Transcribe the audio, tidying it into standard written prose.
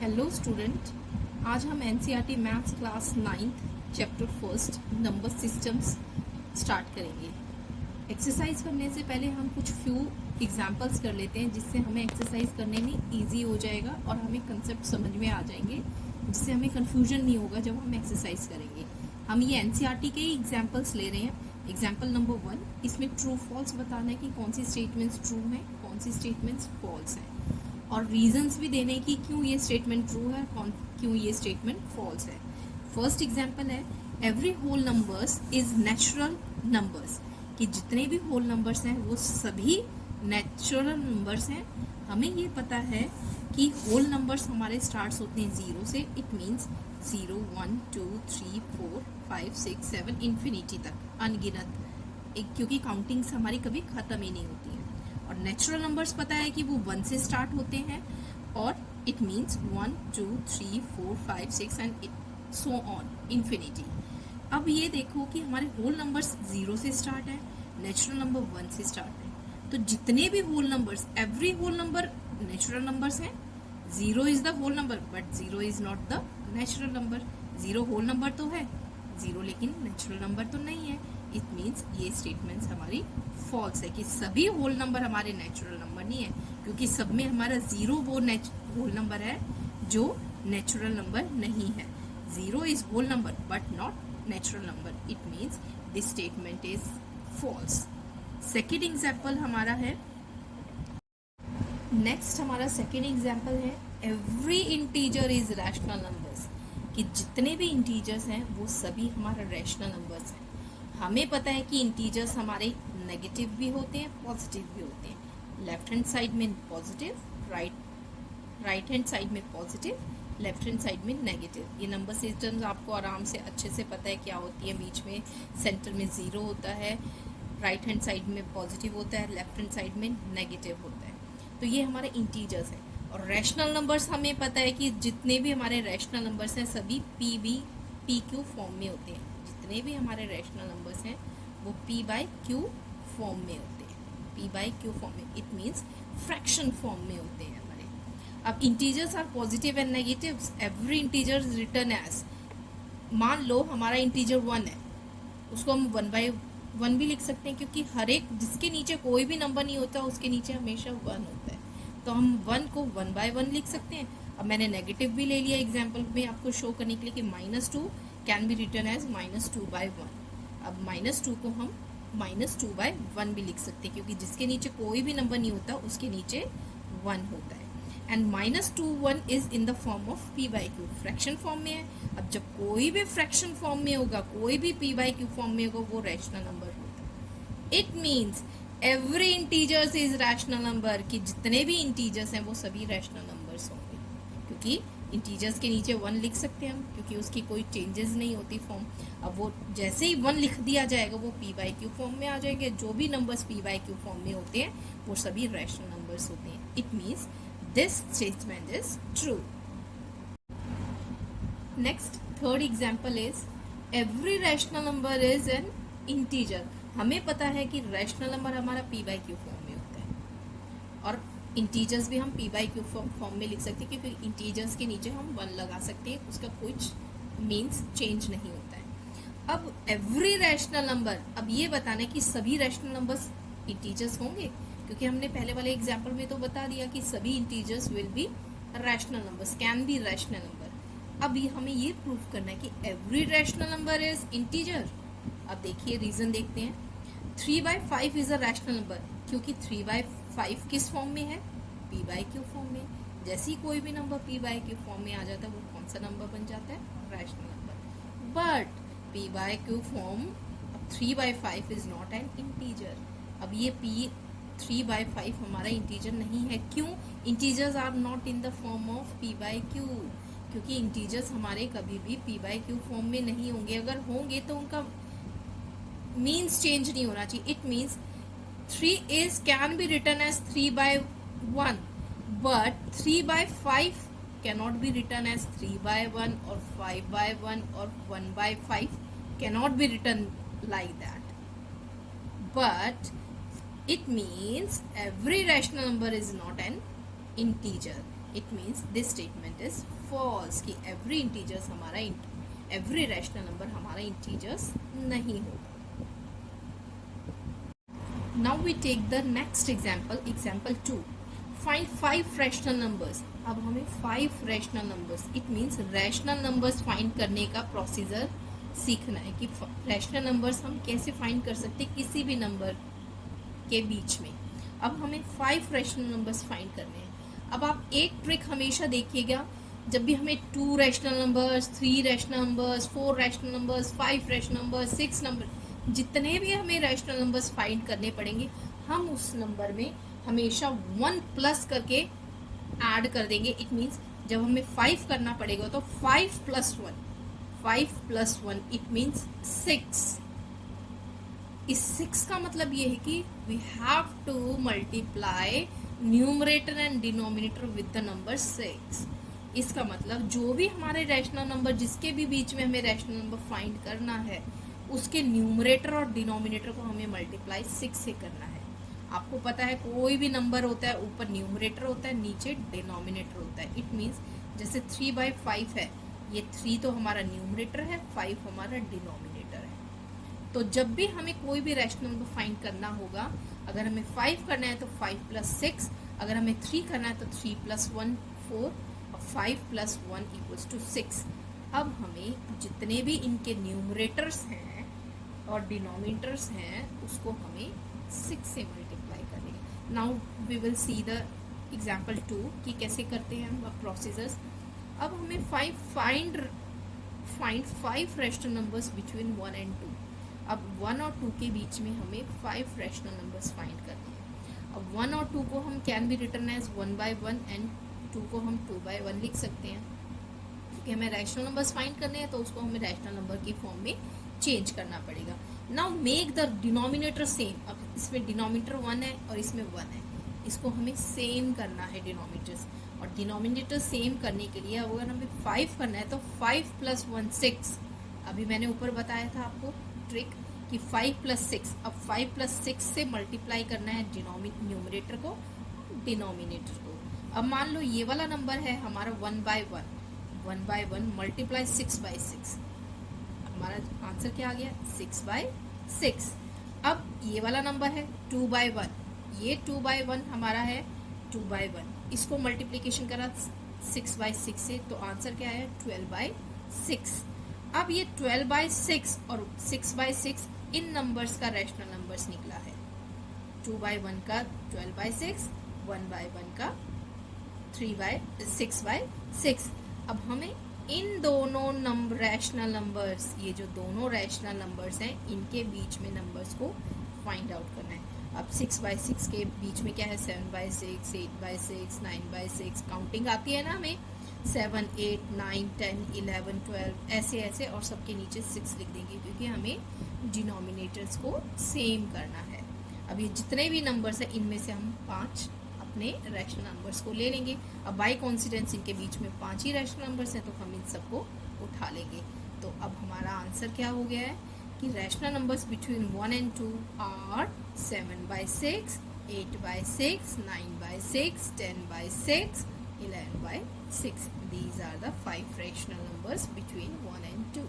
Hello student, आज हम NCERT maths class 9th chapter first number systems start करेंगे। Exercise करने से पहले हम कुछ फ्यू एग्जांपल्स कर लेते हैं, जिससे हमें एक्सरसाइज करने में इजी हो जाएगा और हमें कंसेप्ट समझ में आ जाएंगे, जिससे हमें कंफ्यूजन नहीं होगा जब हम एक्सरसाइज करेंगे। हम ये एनसीईआरटी के ही एग्जाम्पल्स ले रहे हैं। एग्जाम्पल नंबर 1, इसमें ट्रू फॉल्स बताना है कि कौन सी स्टेटमेंट्स ट्रू है, कौन सी स्टेटमेंट्स फॉल्स है, और रीजंस भी देने की क्यों ये स्टेटमेंट ट्रू है, क्यों ये स्टेटमेंट फॉल्स है। फर्स्ट एग्जांपल है every whole numbers is natural numbers, कि जितने भी होल नंबर्स हैं वो सभी नेचुरल नंबर्स हैं। हमें ये पता है कि होल नंबर्स हमारे स्टार्ट होते हैं 0 से। इट मीन्स 0, 1, 2, 3, 4, 5, 6, 7 इन्फिनिटी तक, अनगिनत, क्योंकि काउंटिंग्स हमारी कभी ख़त्म ही नहीं होती है। और नेचुरल नंबर्स पता है कि वो 1 से स्टार्ट होते हैं, और it means 1, 2, 3, 4, 5, 6 and so on infinity. अब ये देखो कि हमारे होल नंबर्स 0 से स्टार्ट है, नेचुरल नंबर 1 से स्टार्ट है। तो जितने भी whole numbers, every whole number natural numbers हैं। 0 is the whole number but 0 is not the natural number. 0 whole number तो है, 0 लेकिन नेचुरल नंबर तो नहीं है। इट मीन्स ये स्टेटमेंट्स हमारी फॉल्स है कि सभी होल नंबर हमारे नेचुरल नंबर नहीं है, क्योंकि सब में हमारा 0 वो होल नंबर है जो नेचुरल नंबर नहीं है। 0 is whole number but not natural number. It means this statement is false. Second example हमारा है, नेक्स्ट हमारा सेकेंड एग्जाम्पल है every integer is rational numbers, कि जितने भी इंटीजर्स हैं वो सभी हमारा रैशनल नंबर्स हैं। हमें पता है कि इंटीजर्स हमारे नेगेटिव भी होते हैं, पॉजिटिव भी होते हैं। लेफ्ट हैंड साइड में पॉजिटिव, राइट हैंड साइड में पॉजिटिव, लेफ्ट हैंड साइड में नेगेटिव। ये नंबर सिस्टम्स आपको आराम से अच्छे से पता है क्या होती है। बीच में सेंटर में 0 होता है, राइट हैंड साइड में पॉजिटिव होता है, लेफ्ट हैंड साइड में नेगेटिव होता है। तो ये हमारे इंटीजर्स हैं। और रैशनल नंबर्स हमें पता है कि जितने भी हमारे रैशनल नंबर्स हैं सभी पी क्यू फॉर्म में होते हैं। जितने भी हमारे रैशनल नंबर्स हैं वो पी बाई क्यू फॉर्म में होते हैं। पी बाई क्यू फॉर्म में, इट मीन्स फ्रैक्शन फॉर्म में होते हैं हमारे। अब integers are positive and negatives. Every integer written as, मान लो हमारा इंटीजर 1 है, उसको हम 1 बाई 1 भी लिख सकते हैं, क्योंकि हर एक जिसके नीचे कोई भी नंबर नहीं होता उसके नीचे हमेशा 1 होता है। तो हम 1 को 1 बाई 1 लिख सकते हैं। अब मैंने नेगेटिव भी ले लिया एग्जाम्पल में आपको शो करने के लिए कि -2 can be written as -2 by 1। अब -2 को हम -2 बाई 1 भी लिख सकते हैं, क्योंकि जिसके नीचे कोई भी नंबर नहीं होता उसके नीचे 1 होता है। And -2 is in the form of p by Q, fraction form में है। अब जब कोई भी फ्रैक्शन फॉर्म में होगा, कोई भी p बाई क्यू फॉर्म में होगा, वो रैशनल नंबर होता है। It means every integers is rational number, कि जितने भी इंटीजर्स हैं वो सभी रैशनल नंबर्स होंगे, क्योंकि इंटीजर्स के नीचे 1 लिख सकते हैं हम, क्योंकि उसकी कोई चेंजेस नहीं होती फॉर्म। अब वो जैसे ही 1 लिख दिया जाएगा वो p बाई क्यू फॉर्म में आ जाएंगे। जो भी numbers p by Q form में होते हैं वो सभी रैशनल नंबर्स होते हैं। It means this statement is true. Next third example is every rational number is an integer. हमें पता है कि रैशनल नंबर हमारा p बाई क्यू फॉर्म में होता है, और इंटीजर्स भी हम p बाई क्यू फॉर्म में लिख सकते हैं, क्योंकि इंटीजर्स के नीचे हम 1 लगा सकते हैं, उसका कुछ मीन्स चेंज नहीं होता है। अब एवरी रैशनल नंबर, अब ये बताना है कि सभी रैशनल नंबर्स इंटीजर्स होंगे, क्योंकि हमने पहले वाले एग्जाम्पल में तो बता दिया कि सभी integers will be rational numbers, can be rational number. अब ये हमें ये प्रूव करना है कि every rational number is integer. अब देखिए रीजन देखते हैं। 3 by 5 is a rational number, क्योंकि 3 बाई 5 किस फॉर्म में है, p बाई क्यू फॉर्म में। जैसे ही कोई भी number p by Q form में आ जाता है वो कौन सा नंबर बन जाता है, rational number. But p by Q form 3 by 5 is not an integer. अब ये 3 बाई 5 हमारा इंटीजर नहीं है। क्यों? Integers are not in the form of p by Q, क्योंकि इंटीजर्स हमारे कभी भी p बाई क्यू फॉर्म में नहीं होंगे। अगर होंगे तो उनका मीन्स चेंज नहीं होना चाहिए। It means 3 is can be written as 3 by 1, but 3 by 5 cannot be written as 3 by 1 or 5 by 1 or 1 by 5 cannot be written like that. But it means every rational number is not an integer. It means this statement is false कि every integers हमारा every rational number हमारा integers नहीं होगा. Now we take the next example, example 2. Find 5 rational numbers. अब हमें 5 rational numbers, it means rational numbers find करने का procedure सीखना है कि rational numbers हम कैसे find कर सकते हैं किसी भी नंबर के बीच में. अब हमें 5 rational numbers find करने हैं. अब आप एक ट्रिक हमेशा देखिएगा, जब भी हमें 2 rational numbers, 3 rational numbers, 4 rational numbers, 5 rational numbers, 6 number, जितने भी हमें रैशनल नंबर्स फाइंड करने पड़ेंगे, हम उस नंबर में हमेशा 1 प्लस करके ऐड कर देंगे. इट मीन्स जब हमें 5 करना पड़ेगा तो 5 प्लस 1 इट मीन्स 6. इस 6 का मतलब ये है कि we have to multiply numerator and denominator with the number 6. इसका मतलब जो भी हमारे रैशनल नंबर जिसके भी बीच में हमें रैशनल नंबर फाइंड करना है, उसके न्यूमरेटर और डिनोमिनेटर को हमें मल्टीप्लाई 6 से करना है. आपको पता है कोई भी नंबर होता है, ऊपर न्यूमरेटर होता है, नीचे डिनोमिनेटर होता है. इट मीन्स जैसे 3/5 है, ये 3 तो हमारा न्यूमरेटर है, 5 हमारा डिनोमिनेटर है. तो जब भी हमें कोई भी रैशनल नंबर फाइंड करना होगा, अगर हमें 5 करना है तो 5 प्लस 6, अगर हमें 3 करना है तो 3 प्लस 1 4 और 5 प्लस 1 इक्वल्स टू 6. अब हमें जितने भी इनके न्यूमरेटर्स हैं और डिनोमिनेटर्स हैं उसको हमें 6 से मल्टीप्लाई करेंगे. Now we will see the example 2 कि कैसे करते हैं हम प्रोसीजर्स. अब हमें find 5 rational numbers between 1 and 2. अब 1 और 2 के बीच में हमें 5 रैशनल नंबर्स फाइंड करने हैं. अब 1 और 2 को हम can be written as 1/1 and 2 को हम 2/1 लिख सकते हैं, क्योंकि हमें रैशनल नंबर्स फाइंड करने हैं तो उसको हमें रैशनल नंबर की फॉर्म में चेंज करना पड़ेगा. Now make the denominator same. अब इसमें डिनोमिनेटर 1 है और इसमें 1 है, इसको हमें सेम करना है डिनोमिनेटर्स. और डिनोमिनेटर सेम करने के लिए अगर हमें 5 करना है तो 5 प्लस 1 6. अभी मैंने ऊपर बताया था आपको ट्रिक कि 5 प्लस 6. अब 5 प्लस 6 से मल्टीप्लाई करना है न्यूमरेटर को डिनोमिनेटर को. अब मान लो ये वाला नंबर है हमारा 1/1 मल्टीप्लाई 6/6. हमारा आंसर क्या आ गया 6/6. अब ये वाला नंबर है 2/1, ये 2/1 हमारा है 2/1. इसको मल्टीप्लिकेशन करा 6/6 से तो आंसर क्या है 12/6. अब ये 12/6 और 6/6 इन नंबर्स का रैशनल नंबर्स निकला है. 2/1 का 12/6, 1/1 का 6/6. अब हमें इन दोनों रैशनल नंबर्स, ये जो दोनों रैशनल नंबर्स हैं, इनके बीच में नंबर्स को फाइंड आउट करना है. अब 6/6 के बीच में क्या है 7/6, 8/6, 9/6. काउंटिंग आती है ना हमें 7, 8, 9, 10, 11, 12 ऐसे ऐसे, और सबके नीचे 6 लिख देंगे क्योंकि हमें डिनोमिनेटर्स को सेम करना है. अब ये जितने भी नंबर्स हैं इनमें से हम 5 अपने रैशनल नंबर्स को ले लेंगे. अब बाय कोइंसिडेंस इनके बीच में 5 ही रैशनल नंबर्स हैं तो हम इन सबको उठा लेंगे. तो अब हमारा आंसर क्या हो गया है कि rational numbers between 1 and 2 are 7/6, 8/6, 9/6, 10/6, 11/6. These are the 5 rational numbers between 1 and 2.